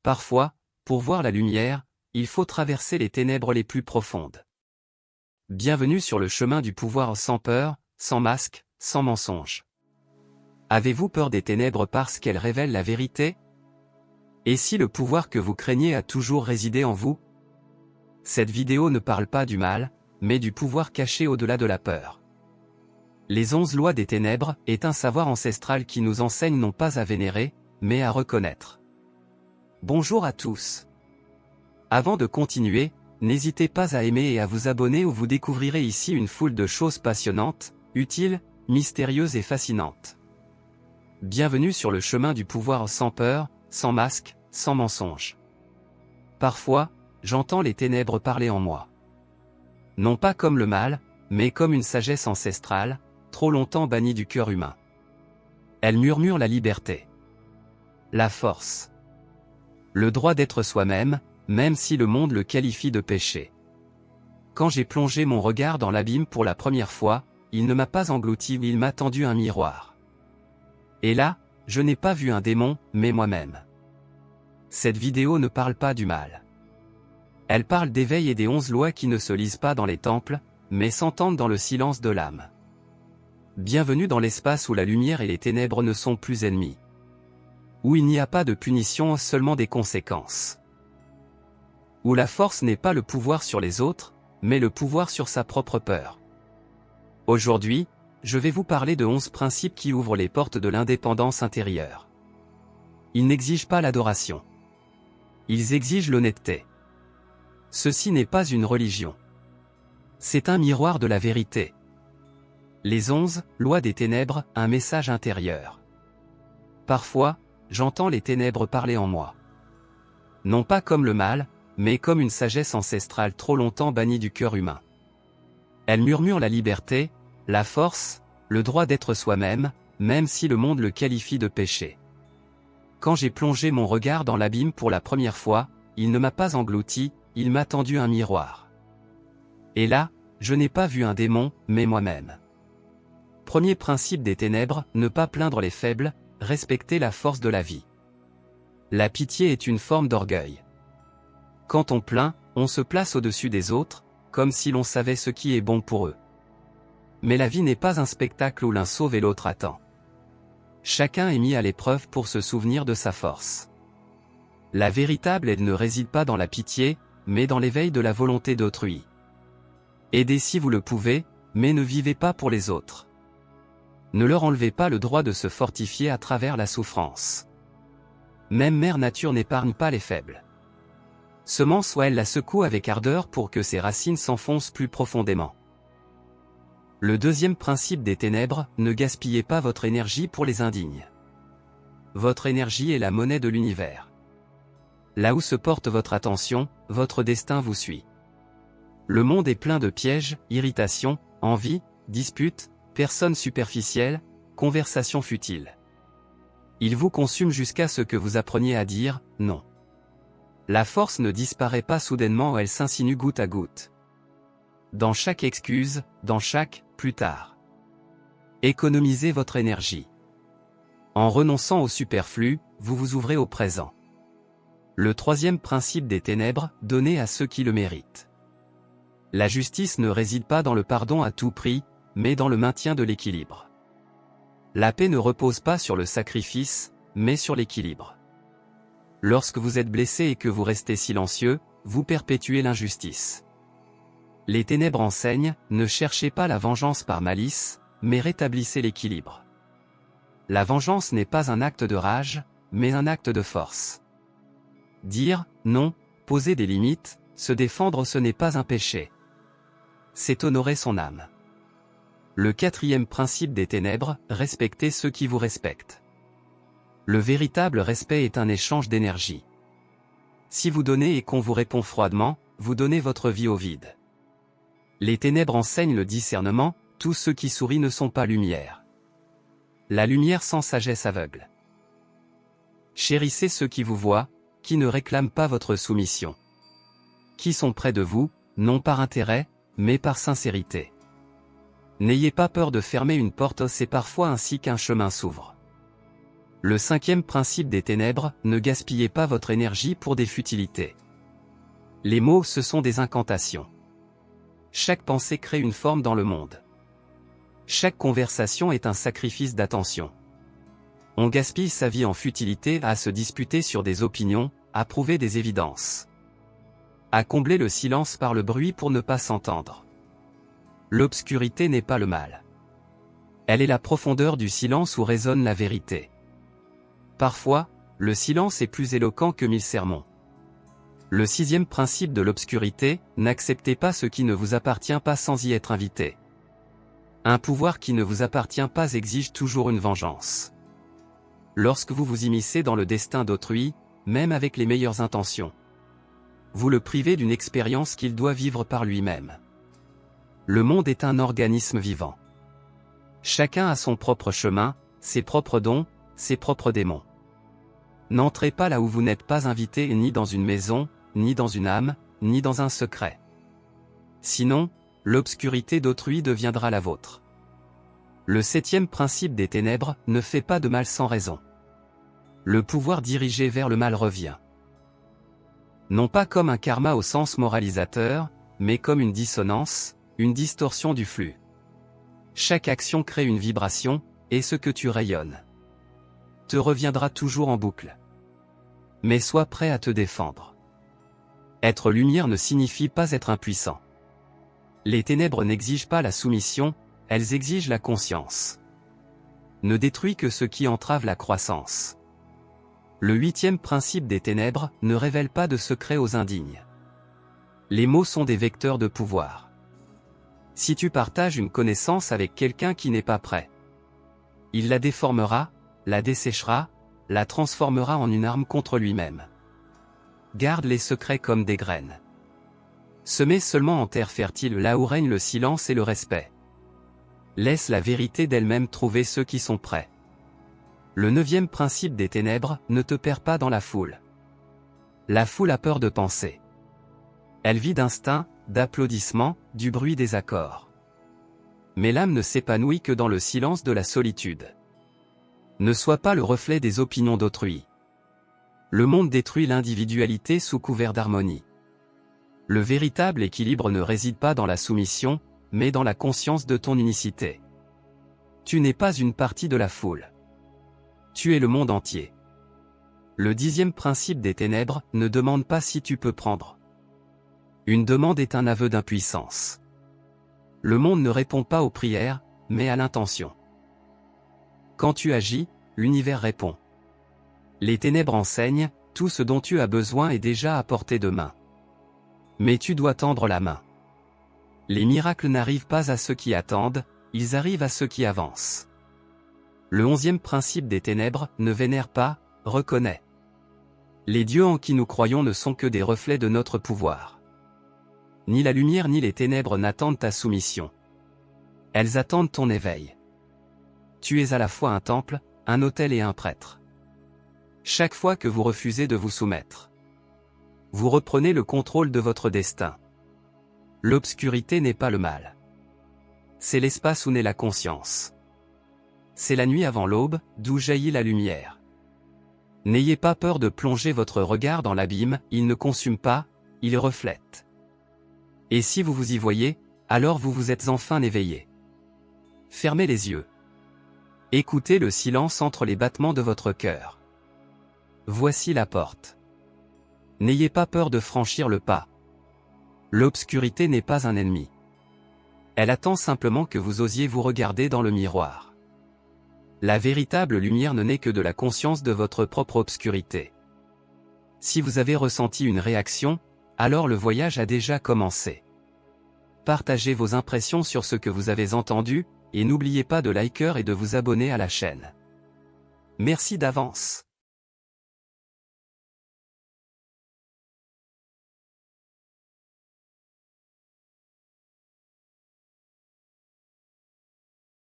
Parfois, pour voir la lumière, il faut traverser les ténèbres les plus profondes. Bienvenue sur le chemin du pouvoir sans peur, sans masque, sans mensonge. Avez-vous peur des ténèbres parce qu'elles révèlent la vérité? Et si le pouvoir que vous craignez a toujours résidé en vous? Cette vidéo ne parle pas du mal, mais du pouvoir caché au-delà de la peur. Les 11 lois des ténèbres est un savoir ancestral qui nous enseigne non pas à vénérer, mais à reconnaître. Bonjour à tous. Avant de continuer, n'hésitez pas à aimer et à vous abonner où vous découvrirez ici une foule de choses passionnantes, utiles, mystérieuses et fascinantes. Bienvenue sur le chemin du pouvoir sans peur, sans masque, sans mensonge. Parfois, j'entends les ténèbres parler en moi. Non pas comme le mal, mais comme une sagesse ancestrale, trop longtemps bannie du cœur humain. Elle murmure la liberté, la force, le droit d'être soi-même, même si le monde le qualifie de péché. Quand j'ai plongé mon regard dans l'abîme pour la première fois, il ne m'a pas englouti, il m'a tendu un miroir. Et là, je n'ai pas vu un démon, mais moi-même. Cette vidéo ne parle pas du mal. Elle parle d'éveil et des 11 lois qui ne se lisent pas dans les temples, mais s'entendent dans le silence de l'âme. Bienvenue dans l'espace où la lumière et les ténèbres ne sont plus ennemis. Où il n'y a pas de punition, seulement des conséquences. Où la force n'est pas le pouvoir sur les autres, mais le pouvoir sur sa propre peur. Aujourd'hui, je vais vous parler de 11 principes qui ouvrent les portes de l'indépendance intérieure. Ils n'exigent pas l'adoration. Ils exigent l'honnêteté. Ceci n'est pas une religion. C'est un miroir de la vérité. Les 11 lois des ténèbres, un message intérieur. Parfois, j'entends les ténèbres parler en moi. Non pas comme le mal, mais comme une sagesse ancestrale trop longtemps bannie du cœur humain. Elle murmure la liberté, la force, le droit d'être soi-même, même si le monde le qualifie de péché. Quand j'ai plongé mon regard dans l'abîme pour la première fois, il ne m'a pas englouti, il m'a tendu un miroir. Et là, je n'ai pas vu un démon, mais moi-même. Premier principe des ténèbres, ne pas plaindre les faibles, respecter la force de la vie. La pitié est une forme d'orgueil. Quand on plaint, on se place au-dessus des autres, comme si l'on savait ce qui est bon pour eux. Mais la vie n'est pas un spectacle où l'un sauve et l'autre attend. Chacun est mis à l'épreuve pour se souvenir de sa force. La véritable aide ne réside pas dans la pitié, mais dans l'éveil de la volonté d'autrui. Aidez si vous le pouvez, mais ne vivez pas pour les autres. Ne leur enlevez pas le droit de se fortifier à travers la souffrance. Même Mère Nature n'épargne pas les faibles. Seulement soit elle la secoue avec ardeur pour que ses racines s'enfoncent plus profondément. Le deuxième principe des ténèbres, ne gaspillez pas votre énergie pour les indignes. Votre énergie est la monnaie de l'univers. Là où se porte votre attention, votre destin vous suit. Le monde est plein de pièges, irritations, envies, disputes, personnes superficielles, conversations futiles. Il vous consume jusqu'à ce que vous appreniez à dire « non ». La force ne disparaît pas soudainement, elle s'insinue goutte à goutte. Dans chaque excuse, dans chaque « plus tard ». Économisez votre énergie. En renonçant au superflu, vous vous ouvrez au présent. Le troisième principe des ténèbres, donnez à ceux qui le méritent. La justice ne réside pas dans le pardon à tout prix, mais dans le maintien de l'équilibre. La paix ne repose pas sur le sacrifice, mais sur l'équilibre. Lorsque vous êtes blessé et que vous restez silencieux, vous perpétuez l'injustice. Les ténèbres enseignent, ne cherchez pas la vengeance par malice, mais rétablissez l'équilibre. La vengeance n'est pas un acte de rage, mais un acte de force. Dire « non », poser des limites, se défendre, ce n'est pas un péché. C'est honorer son âme. Le quatrième principe des ténèbres, respectez ceux qui vous respectent. Le véritable respect est un échange d'énergie. Si vous donnez et qu'on vous répond froidement, vous donnez votre vie au vide. Les ténèbres enseignent le discernement, tous ceux qui sourient ne sont pas lumière. La lumière sans sagesse aveugle. Chérissez ceux qui vous voient, qui ne réclament pas votre soumission. Qui sont près de vous, non par intérêt, mais par sincérité. N'ayez pas peur de fermer une porte, c'est parfois ainsi qu'un chemin s'ouvre. Le cinquième principe des ténèbres, ne gaspillez pas votre énergie pour des futilités. Les mots, ce sont des incantations. Chaque pensée crée une forme dans le monde. Chaque conversation est un sacrifice d'attention. On gaspille sa vie en futilité à se disputer sur des opinions, à prouver des évidences. À combler le silence par le bruit pour ne pas s'entendre. L'obscurité n'est pas le mal. Elle est la profondeur du silence où résonne la vérité. Parfois, le silence est plus éloquent que 1000 sermons. Le sixième principe de l'obscurité, n'acceptez pas ce qui ne vous appartient pas sans y être invité. Un pouvoir qui ne vous appartient pas exige toujours une vengeance. Lorsque vous vous immiscez dans le destin d'autrui, même avec les meilleures intentions, vous le privez d'une expérience qu'il doit vivre par lui-même. Le monde est un organisme vivant. Chacun a son propre chemin, ses propres dons, ses propres démons. N'entrez pas là où vous n'êtes pas invité, ni dans une maison, ni dans une âme, ni dans un secret. Sinon, l'obscurité d'autrui deviendra la vôtre. Le septième principe des ténèbres, ne fait pas de mal sans raison. Le pouvoir dirigé vers le mal revient. Non pas comme un karma au sens moralisateur, mais comme une dissonance, une distorsion du flux. Chaque action crée une vibration, et ce que tu rayonnes te reviendra toujours en boucle. Mais sois prêt à te défendre. Être lumière ne signifie pas être impuissant. Les ténèbres n'exigent pas la soumission, elles exigent la conscience. Ne détruis que ce qui entrave la croissance. Le huitième principe des ténèbres, ne révèle pas de secrets aux indignes. Les mots sont des vecteurs de pouvoir. Si tu partages une connaissance avec quelqu'un qui n'est pas prêt, il la déformera, la desséchera, la transformera en une arme contre lui-même. Garde les secrets comme des graines. Semez seulement en terre fertile là où règne le silence et le respect. Laisse la vérité d'elle-même trouver ceux qui sont prêts. Le neuvième principe des ténèbres, ne te perds pas dans la foule. La foule a peur de penser. Elle vit d'instinct, d'applaudissements, du bruit des accords. Mais l'âme ne s'épanouit que dans le silence de la solitude. Ne sois pas le reflet des opinions d'autrui. Le monde détruit l'individualité sous couvert d'harmonie. Le véritable équilibre ne réside pas dans la soumission, mais dans la conscience de ton unicité. Tu n'es pas une partie de la foule. Tu es le monde entier. Le dixième principe des ténèbres, ne demande pas si tu peux prendre. Une demande est un aveu d'impuissance. Le monde ne répond pas aux prières, mais à l'intention. Quand tu agis, l'univers répond. Les ténèbres enseignent, tout ce dont tu as besoin est déjà à portée de main. Mais tu dois tendre la main. Les miracles n'arrivent pas à ceux qui attendent, ils arrivent à ceux qui avancent. Le onzième principe des ténèbres, ne vénère pas, reconnais. Les dieux en qui nous croyons ne sont que des reflets de notre pouvoir. Ni la lumière ni les ténèbres n'attendent ta soumission. Elles attendent ton éveil. Tu es à la fois un temple, un autel et un prêtre. Chaque fois que vous refusez de vous soumettre, vous reprenez le contrôle de votre destin. L'obscurité n'est pas le mal. C'est l'espace où naît la conscience. C'est la nuit avant l'aube, d'où jaillit la lumière. N'ayez pas peur de plonger votre regard dans l'abîme, il ne consume pas, il reflète. Et si vous vous y voyez, alors vous vous êtes enfin éveillé. Fermez les yeux. Écoutez le silence entre les battements de votre cœur. Voici la porte. N'ayez pas peur de franchir le pas. L'obscurité n'est pas un ennemi. Elle attend simplement que vous osiez vous regarder dans le miroir. La véritable lumière ne naît que de la conscience de votre propre obscurité. Si vous avez ressenti une réaction, alors le voyage a déjà commencé. Partagez vos impressions sur ce que vous avez entendu, et n'oubliez pas de liker et de vous abonner à la chaîne. Merci d'avance.